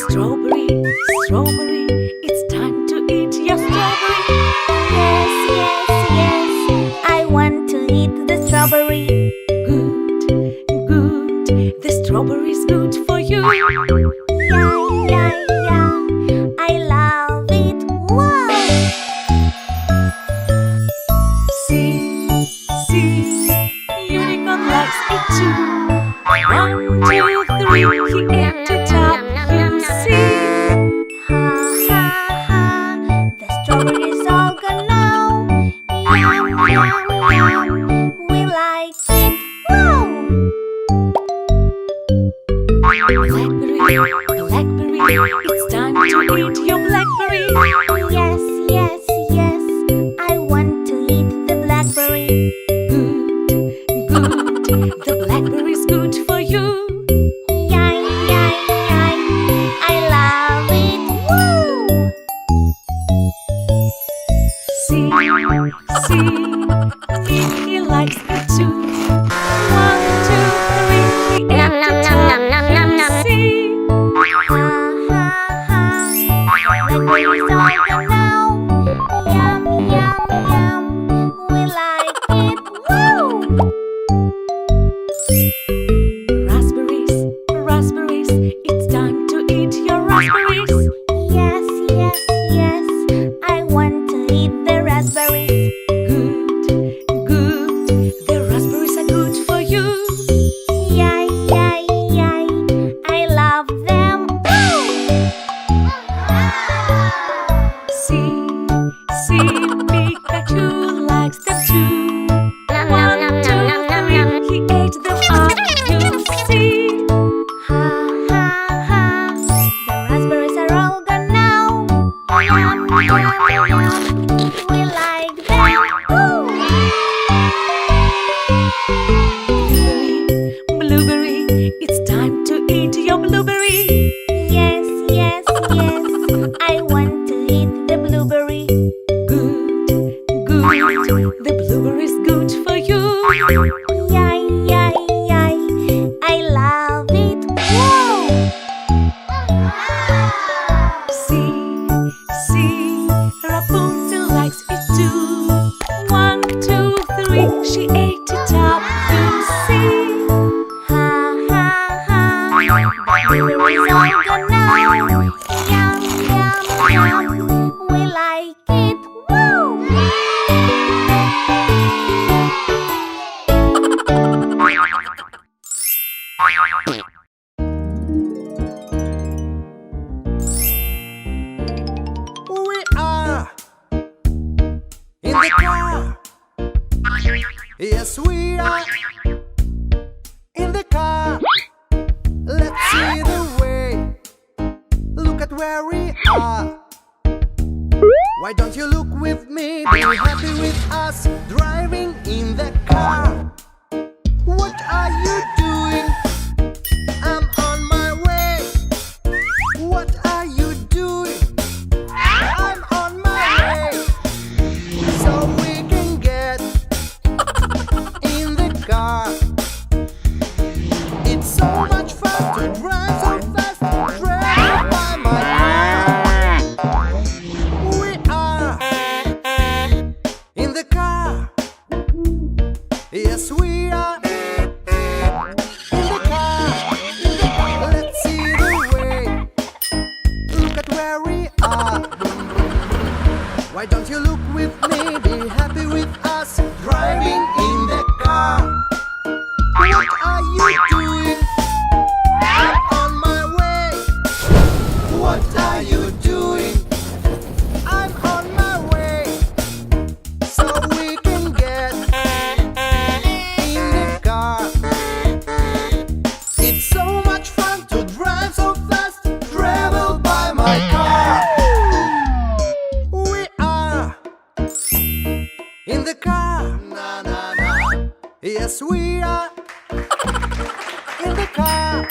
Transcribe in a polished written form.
Strawberry, strawberry, it's time to eat your strawberry. Yes, yes, yes, I want to eat the strawberry. Good, good, the strawberry's good for you. Yeah, yeah, yeah, I love it. Wow! See, unicorn likes it too. 1, 2, 3, he ate the top. You see, Ha, ha, ha, the strawberries all gone now. Yum, yum, yum, we like it. Wow! Blackberry, it's time to eat your blackberry. Yes, yes, yes, I want to eat the blackberry. Good, the blackberry's good for you. Yay, yay, yay, I love it. Woo! See, Mickey likes it too. 1, 2, 3, he ate the top. You see, Ha, ha, ha, blackberries all gone now. Yum, yum, yum, we like it. Woo! Raspberries, it's time to eat your raspberries. Yes, yes, yes, I want to eat the raspberries. Good, the raspberries are good for you. Yay, yay, yay, I love them. See, Pikachu likes them too. 1, 2, 3, he ate them up. You see, Ha, ha, ha, the raspberries are all gone now. Yum, yum, yum, we like them. Woo! Blueberry, it's time to eat your blueberry. Yes, yes, yes, I want to eat the blueberry. Good, the blueberry Yes, we are in the car. Let's see the way. Look at where we are. Why don't you look with me? Be happy with us driving in the car. What are you doing? I'm on my way. What are you doing? I'm on my way. So we can get in the car. It's so much fun to drive so fast, drive by my car. We are in the car. Yes, we are in the car. Let's see the way. Look at where we are. Why don't you look with me? Be happy with us driving in the car. What are you doing? I'm on my way. What are you doing? I'm on my way. So we can get in the car. It's so much fun to drive so fast, travel by my car. We are in the car. Na na na. Yes, we are in the car.